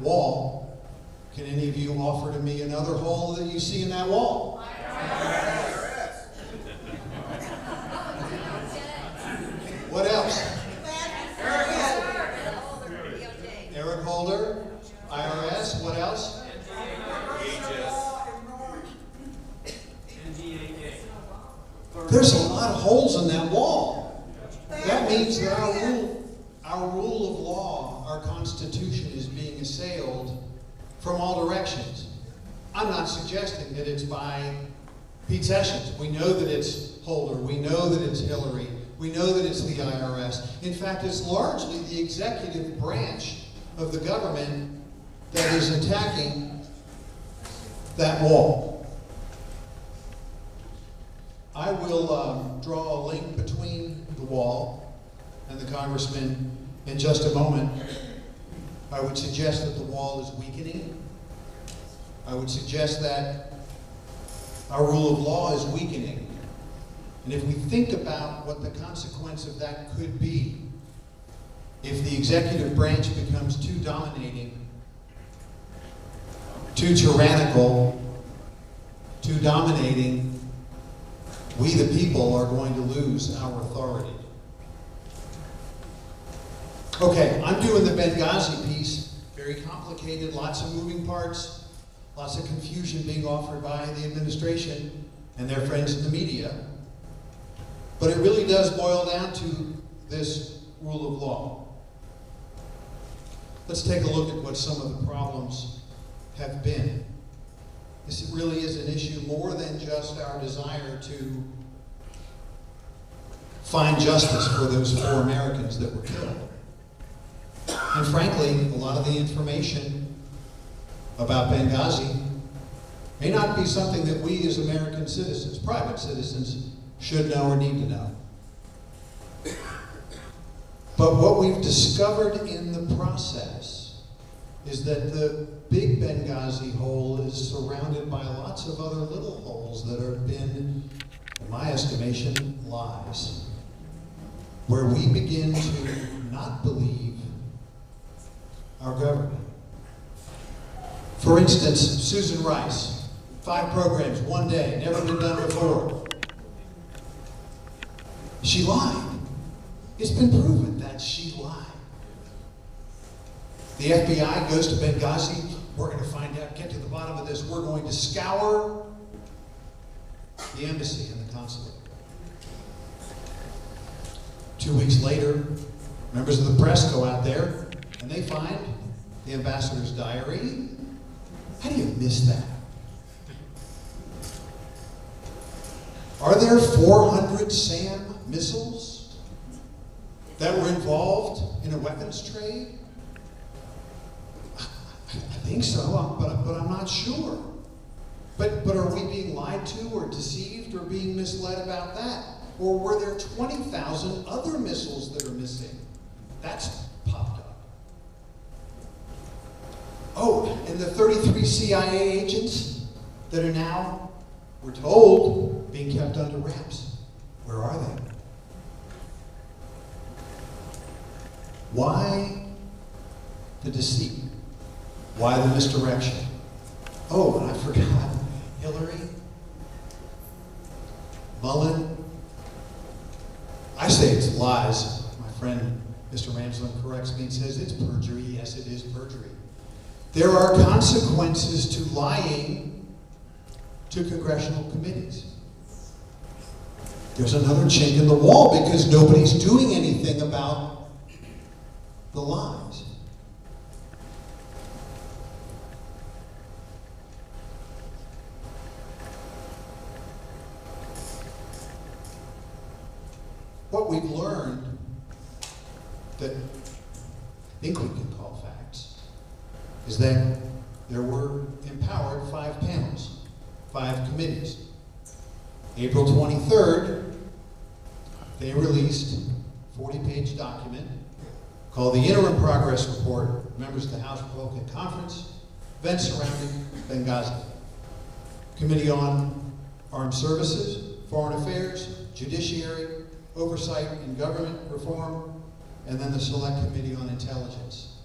wall, can any of you offer to me another hole that you see in that wall? What else? Eric Holder, IRS, what else? There's a lot of holes in that wall. That means that our rule of law, our Constitution, is being assailed from all directions. I'm not suggesting that it's by Pete Sessions. We know that it's Holder. We know that it's Hillary. We know that it's the IRS. In fact, it's largely the executive branch of the government that is attacking that wall. I will draw a link between the wall and the congressman in just a moment. I would suggest that the wall is weakening. I would suggest that our rule of law is weakening. And if we think about what the consequence of that could be, if the executive branch becomes too dominating, too tyrannical, too dominating, we the people are going to lose our authority. Okay, I'm doing the Benghazi piece. Very complicated, lots of moving parts, lots of confusion being offered by the administration and their friends in the media. But it really does boil down to this rule of law. Let's take a look at what some of the problems have been. This really is an issue more than just our desire to find justice for those 4 Americans that were killed. And frankly, a lot of the information about Benghazi may not be something that we as American citizens, private citizens, should know or need to know. But what we've discovered in the process is that the big Benghazi hole is surrounded by lots of other little holes that have been, in my estimation, lies, where we begin to not believe our government. For instance, Susan Rice, 5 programs, 1 day, never been done before. She lied. It's been proven that she lied. The FBI goes to Benghazi. We're going to find out, get to the bottom of this. We're going to scour the embassy and the consulate. 2 weeks later, members of the press go out there and they find the ambassador's diary. How do you miss that? Are there 400 SAM missiles that were involved in a weapons trade? I think so, but I'm not sure. But are we being lied to or deceived or being misled about that? Or were there 20,000 other missiles that are missing? That's popped up. Oh, and the 33 CIA agents that are now, we're told, being kept under wraps. Where are they? Why the deceit? Why the misdirection? Oh, and I forgot. Hillary, Mullen. I say it's lies. My friend, Mr. Ramsland, corrects me and says it's perjury. Yes, it is perjury. There are consequences to lying to congressional committees. There's another chink in the wall because nobody's doing anything about the lies. What we've learned that I think we can call facts is that there were empowered 5 panels, 5 committees. April 23rd, they released a 40-page document called the Interim Progress Report, members of the House Republican Conference, events surrounding Benghazi. Committee on Armed Services, Foreign Affairs, Judiciary, Oversight and Government Reform, and then the Select Committee on Intelligence.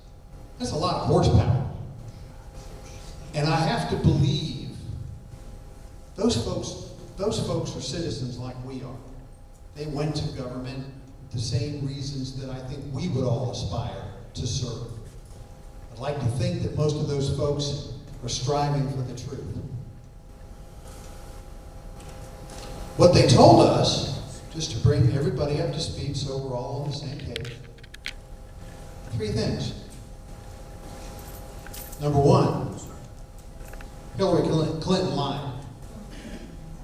That's a lot of horsepower. And I have to believe those folks are citizens like we are. They went to government for the same reasons that I think we would all aspire to serve. I'd like to think that most of those folks are striving for the truth. What they told us, just to bring everybody up to speed so we're all on the same page, 3 things. Number 1, Hillary Clinton lied.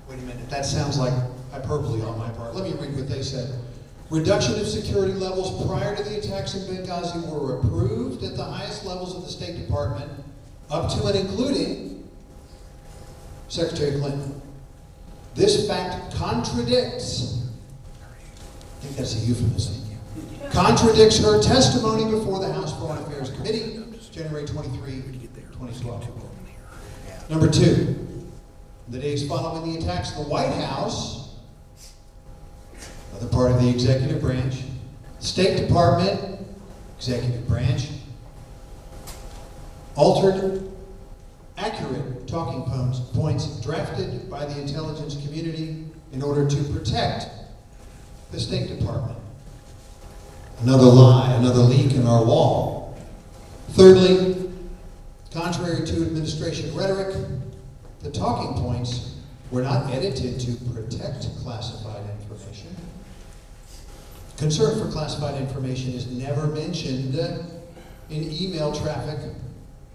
Wait a minute, that sounds like hyperbole on my part. Let me read what they said. Reduction of security levels prior to the attacks in Benghazi were approved at the highest levels of the State Department, up to and including Secretary Clinton. This fact contradicts, I think that's a euphemism, contradicts her testimony before the House Foreign Affairs Committee, January 23, 2012. Number 2, the days following the attacks, the White House, another part of the executive branch, State Department, executive branch, altered accurate talking points drafted by the intelligence community in order to protect the State Department. Another lie, another leak in our wall. Thirdly, contrary to administration rhetoric, the talking points were not edited to protect classified information. Concern for classified information is never mentioned in email traffic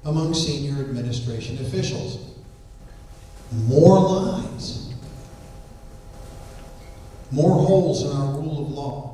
among senior administration officials. More lies, more holes in our rule of law.